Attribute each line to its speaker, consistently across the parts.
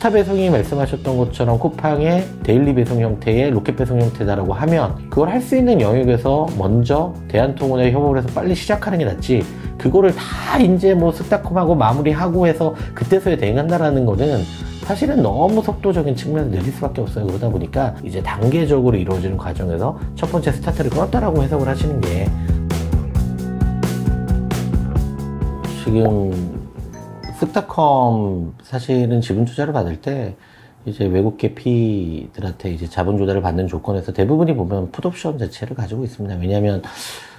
Speaker 1: 스타 배송이 말씀하셨던 것처럼 쿠팡의 데일리 배송 형태의 로켓 배송 형태다라고 하면 그걸 할 수 있는 영역에서 먼저 대한통운에 협업을 해서 빨리 시작하는 게 낫지, 그거를 다 이제 뭐 스타콤하고 마무리하고 해서 그때서야 대응한다라는 거는 사실은 너무 속도적인 측면에서 느릴 수밖에 없어요. 그러다 보니까 이제 단계적으로 이루어지는 과정에서 첫 번째 스타트를 끊었다라고 해석을 하시는 게, 지금 스타컴 사실은 지분 투자를 받을 때 이제 외국계 PE들한테 이제 자본 조달을 받는 조건에서 대부분이 보면 풋옵션 자체를 가지고 있습니다. 왜냐하면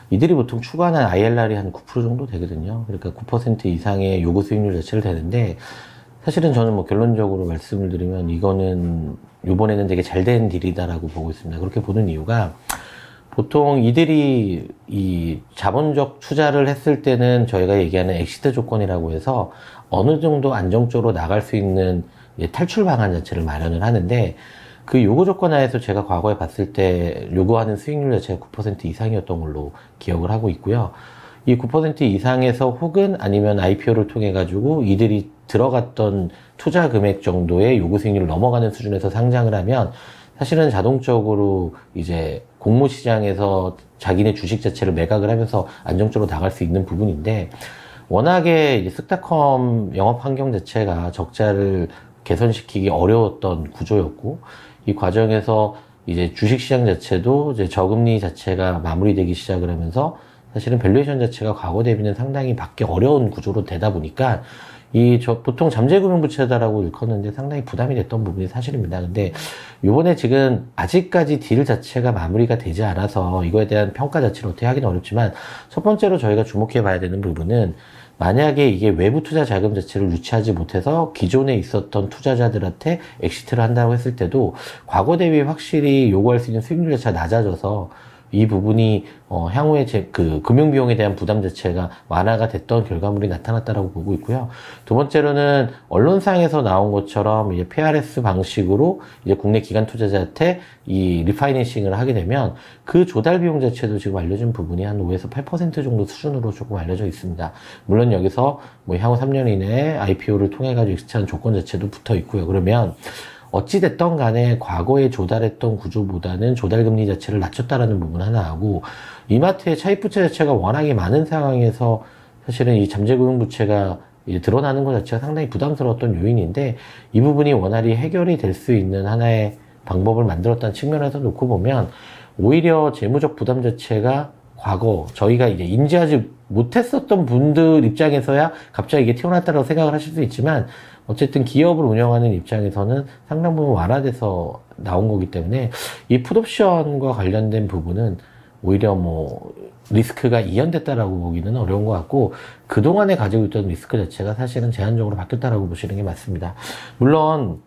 Speaker 1: 이들이 보통 추가하는 IRR이 한 9% 정도 되거든요. 그러니까 9% 이상의 요구 수익률 자체를 되는데, 사실은 저는 뭐 결론적으로 말씀을 드리면 이거는 이번에는 되게 잘된 딜이다라고 보고 있습니다. 그렇게 보는 이유가, 보통 이들이 이 자본적 투자를 했을 때는 저희가 얘기하는 엑시트 조건이라고 해서 어느 정도 안정적으로 나갈 수 있는 탈출 방안 자체를 마련을 하는데, 그 요구 조건 하에서 제가 과거에 봤을 때 요구하는 수익률 자체가 9% 이상이었던 걸로 기억을 하고 있고요. 이 9% 이상에서 혹은 아니면 IPO를 통해 가지고 이들이 들어갔던 투자 금액 정도의 요구 수익률을 넘어가는 수준에서 상장을 하면 사실은 자동적으로 이제 공모 시장에서 자기네 주식 자체를 매각을 하면서 안정적으로 나갈 수 있는 부분인데, 워낙에 이제 스타컴 영업 환경 자체가 적자를 개선시키기 어려웠던 구조였고, 이 과정에서 이제 주식시장 자체도 이제 저금리 자체가 마무리되기 시작을 하면서 사실은 밸류에이션 자체가 과거 대비는 상당히 받기 어려운 구조로 되다 보니까 보통 잠재금융부채다라고 일컫는데 상당히 부담이 됐던 부분이 사실입니다. 근데 요번에 지금 아직까지 딜 자체가 마무리가 되지 않아서 이거에 대한 평가 자체를 어떻게 하기는 어렵지만, 첫 번째로 저희가 주목해 봐야 되는 부분은, 만약에 이게 외부 투자 자금 자체를 유치하지 못해서 기존에 있었던 투자자들한테 엑시트를 한다고 했을 때도 과거 대비 확실히 요구할 수 있는 수익률 자체가 낮아져서 이 부분이 향후에 금융 비용에 대한 부담 자체가 완화가 됐던 결과물이 나타났다라고 보고 있고요. 두 번째로는 언론상에서 나온 것처럼 이제 PRS 방식으로 이제 국내 기관 투자자한테 이 리파이낸싱을 하게 되면 그 조달 비용 자체도 지금 알려진 부분이 한 5에서 8% 정도 수준으로 조금 알려져 있습니다. 물론 여기서 뭐 향후 3년 이내에 IPO를 통해 가지고 익스트한 조건 자체도 붙어 있고요. 그러면 어찌됐던 간에 과거에 조달했던 구조보다는 조달금리 자체를 낮췄다라는 부분 하나 하고, 이마트의 차입부채 자체가 워낙에 많은 상황에서 사실은 이 잠재금융부채가 이제 드러나는 것 자체가 상당히 부담스러웠던 요인인데, 이 부분이 원활히 해결이 될 수 있는 하나의 방법을 만들었다는 측면에서 놓고 보면, 오히려 재무적 부담 자체가 과거 저희가 이제 인지하지 못했었던 분들 입장에서야 갑자기 이게 튀어나왔다고 생각을 하실 수 있지만, 어쨌든 기업을 운영하는 입장에서는 상당 부분 완화돼서 나온 거기 때문에 이 풋옵션과 관련된 부분은 오히려 뭐 리스크가 이연됐다라고 보기는 어려운 것 같고, 그동안에 가지고 있던 리스크 자체가 사실은 제한적으로 바뀌었다라고 보시는 게 맞습니다. 물론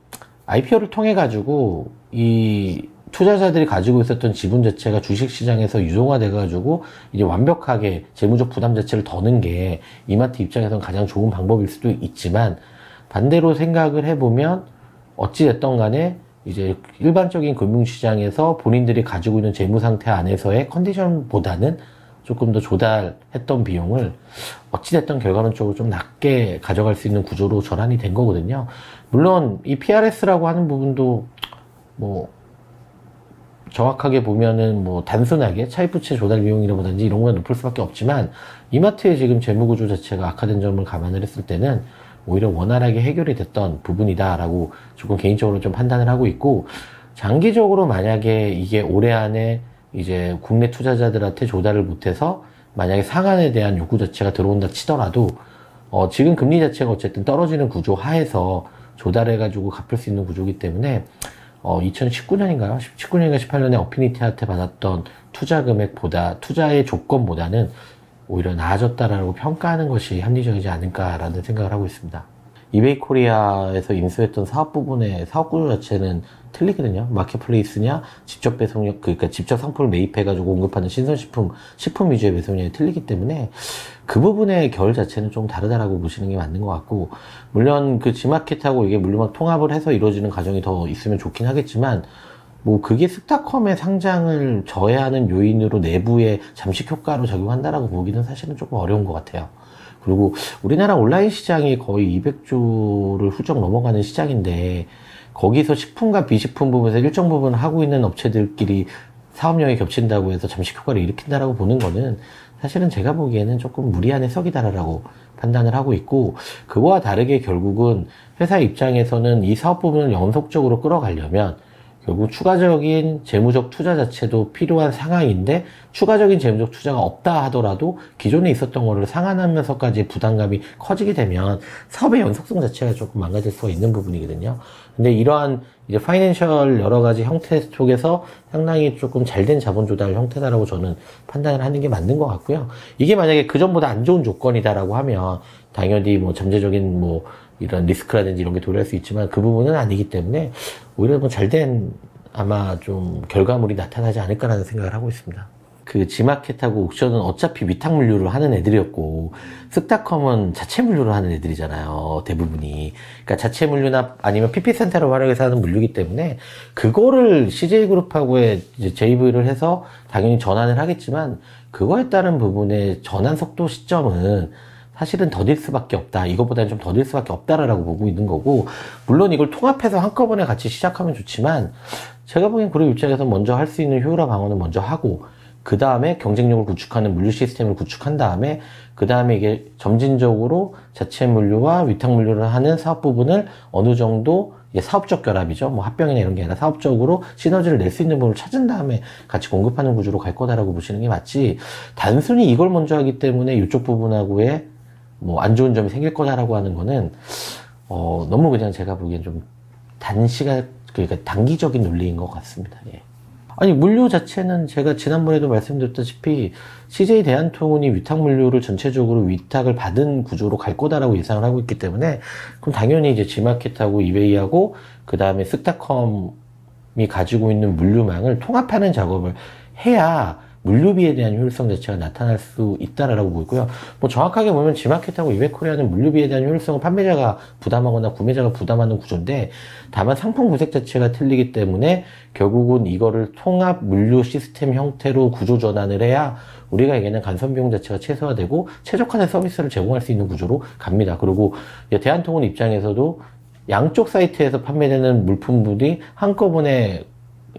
Speaker 1: IPO를 통해 가지고 이 투자자들이 가지고 있었던 지분 자체가 주식시장에서 유동화돼 가지고 이제 완벽하게 재무적 부담 자체를 더는 게 이마트 입장에서는 가장 좋은 방법일 수도 있지만, 반대로 생각을 해보면 어찌됐던 간에 이제 일반적인 금융시장에서 본인들이 가지고 있는 재무 상태 안에서의 컨디션보다는 조금 더 조달했던 비용을 어찌됐던 결과론적으로 좀 낮게 가져갈 수 있는 구조로 전환이 된 거거든요. 물론 이 PRS라고 하는 부분도 뭐 정확하게 보면은 뭐 단순하게 차입부채 조달 비용이라든지 이런 거가 높을 수밖에 없지만, 이마트의 지금 재무구조 자체가 악화된 점을 감안을 했을 때는 오히려 원활하게 해결이 됐던 부분이다라고 조금 개인적으로 좀 판단을 하고 있고, 장기적으로 만약에 이게 올해 안에 이제 국내 투자자들한테 조달을 못해서 만약에 상한에 대한 요구 자체가 들어온다 치더라도 지금 금리 자체가 어쨌든 떨어지는 구조 하에서 조달해가지고 갚을 수 있는 구조이기 때문에 2019년인가요? 19년인가 18년에 어피니티한테 받았던 투자 금액보다, 투자의 조건보다는 오히려 나아졌다라고 평가하는 것이 합리적이지 않을까라는 생각을 하고 있습니다. 이베이 코리아에서 인수했던 사업 부분의 사업 구조 자체는 틀리거든요. 마켓플레이스냐, 직접 배송력, 그러니까 직접 상품을 매입해가지고 공급하는 신선식품, 식품 위주의 배송량이 틀리기 때문에 그 부분의 결 자체는 좀 다르다라고 보시는 게 맞는 것 같고, 물론 그 G마켓하고 이게 물류망 통합을 해서 이루어지는 과정이 더 있으면 좋긴 하겠지만, 뭐 그게 스타컴의 상장을 저해하는 요인으로 내부의 잠식 효과로 작용한다라고 보기는 사실은 조금 어려운 것 같아요. 그리고 우리나라 온라인 시장이 거의 200조를 훌쩍 넘어가는 시장인데 거기서 식품과 비식품 부분에서 일정 부분 하고 있는 업체들끼리 사업령이 겹친다고 해서 잠식 효과를 일으킨다라고 보는 거는 사실은 제가 보기에는 조금 무리한 해석이다라고 판단을 하고 있고, 그거와 다르게 결국은 회사 입장에서는 이 사업 부분을 연속적으로 끌어가려면 결국 추가적인 재무적 투자 자체도 필요한 상황인데, 추가적인 재무적 투자가 없다 하더라도 기존에 있었던 거를 상환하면서까지 부담감이 커지게 되면 사업의 연속성 자체가 조금 망가질 수가 있는 부분이거든요. 근데 이러한 이제 파이낸셜 여러 가지 형태 속에서 상당히 조금 잘된 자본 조달 형태다라고 저는 판단을 하는 게 맞는 것 같고요. 이게 만약에 그전보다 안 좋은 조건이다라고 하면 당연히 뭐 잠재적인 뭐 이런 리스크라든지 이런 게 도래할 수 있지만 그 부분은 아니기 때문에 오히려 뭐 잘된 아마 좀 결과물이 나타나지 않을까라는 생각을 하고 있습니다. 그 지마켓하고 옥션은 어차피 위탁 물류를 하는 애들이었고, 쓱닷컴은 자체 물류를 하는 애들이잖아요, 대부분이. 그러니까 자체 물류나 아니면 PP센터를 활용해서 하는 물류기 때문에 그거를 CJ그룹하고의 이제 JV를 해서 당연히 전환을 하겠지만, 그거에 따른 부분의 전환 속도 시점은 사실은 더딜 수밖에 없다. 이거보다는 좀 더딜 수밖에 없다라고 보고 있는 거고, 물론 이걸 통합해서 한꺼번에 같이 시작하면 좋지만, 제가 보기엔 그룹 입장에서 먼저 할 수 있는 효율화 방안을 먼저 하고, 그 다음에 경쟁력을 구축하는 물류 시스템을 구축한 다음에, 그 다음에 이게 점진적으로 자체 물류와 위탁 물류를 하는 사업 부분을 어느 정도 사업적 결합이죠. 뭐 합병이나 이런 게 아니라 사업적으로 시너지를 낼 수 있는 부분을 찾은 다음에 같이 공급하는 구조로 갈 거다라고 보시는 게 맞지, 단순히 이걸 먼저 하기 때문에 이쪽 부분하고의 뭐 안 좋은 점이 생길 거다라고 하는 거는 너무 그냥 제가 보기엔 좀 그러니까 단기적인 논리인 것 같습니다. 예. 아니, 물류 자체는 제가 지난번에도 말씀드렸다시피 CJ 대한통운이 위탁 물류를 전체적으로 위탁을 받은 구조로 갈 거다라고 예상을 하고 있기 때문에, 그럼 당연히 이제 지마켓하고 이베이하고 그 다음에 쓱닷컴이 가지고 있는 물류망을 통합하는 작업을 해야 물류비에 대한 효율성 자체가 나타날 수 있다라고 보고요. 뭐 정확하게 보면 지마켓하고 이베코리아는 물류비에 대한 효율성은 판매자가 부담하거나 구매자가 부담하는 구조인데, 다만 상품 구색 자체가 틀리기 때문에 결국은 이거를 통합 물류 시스템 형태로 구조 전환을 해야 우리가 얘기하는 간선 비용 자체가 최소화되고 최적화된 서비스를 제공할 수 있는 구조로 갑니다. 그리고 대한통운 입장에서도 양쪽 사이트에서 판매되는 물품들이 한꺼번에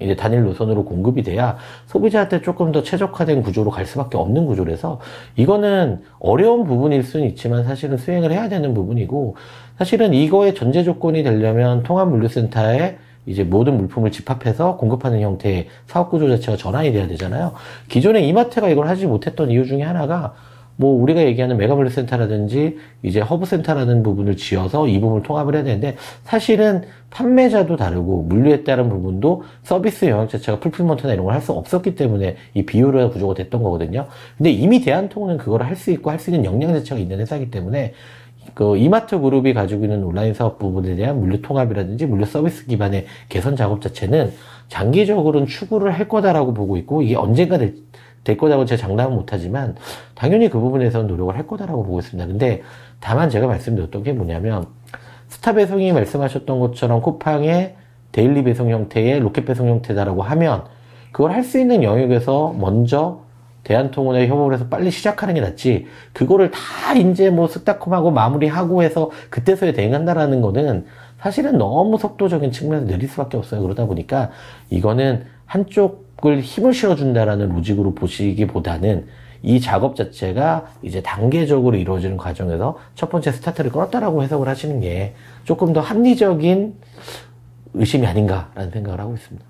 Speaker 1: 이제 단일 노선으로 공급이 돼야 소비자한테 조금 더 최적화된 구조로 갈 수밖에 없는 구조라서, 이거는 어려운 부분일 수는 있지만 사실은 수행을 해야 되는 부분이고, 사실은 이거의 전제 조건이 되려면 통합물류센터에 이제 모든 물품을 집합해서 공급하는 형태의 사업 구조 자체가 전환이 돼야 되잖아요. 기존에 이마트가 이걸 하지 못했던 이유 중에 하나가 뭐 우리가 얘기하는 메가물류센터라든지 이제 허브센터라는 부분을 지어서 이 부분을 통합을 해야 되는데, 사실은 판매자도 다르고 물류에 따른 부분도 서비스 영역 자체가 풀필먼트나 이런 걸 할 수 없었기 때문에 이 비효율화 구조가 됐던 거거든요. 근데 이미 대한통운은 그걸 할 수 있고 할 수 있는 역량 자체가 있는 회사이기 때문에 그 이마트 그룹이 가지고 있는 온라인 사업 부분에 대한 물류 통합이라든지 물류 서비스 기반의 개선 작업 자체는 장기적으로는 추구를 할 거다라고 보고 있고, 이게 언젠가 될 거다고 제가 장담은 못하지만 당연히 그 부분에서는 노력을 할 거다라고 보고 있습니다. 근데 다만 제가 말씀드렸던 게 뭐냐면, 스타 배송이 말씀하셨던 것처럼 쿠팡의 데일리 배송 형태의 로켓 배송 형태다라고 하면 그걸 할 수 있는 영역에서 먼저 대한통운에 협업을 해서 빨리 시작하는 게 낫지, 그거를 다 이제 뭐 쓱닷컴하고 마무리하고 해서 그때서야 대응한다라는 거는 사실은 너무 속도적인 측면에서 느릴 수밖에 없어요. 그러다 보니까 이거는 한쪽을 힘을 실어준다라는 로직으로 보시기보다는 이 작업 자체가 이제 단계적으로 이루어지는 과정에서 첫 번째 스타트를 끌었다라고 해석을 하시는 게 조금 더 합리적인 의심이 아닌가라는 생각을 하고 있습니다.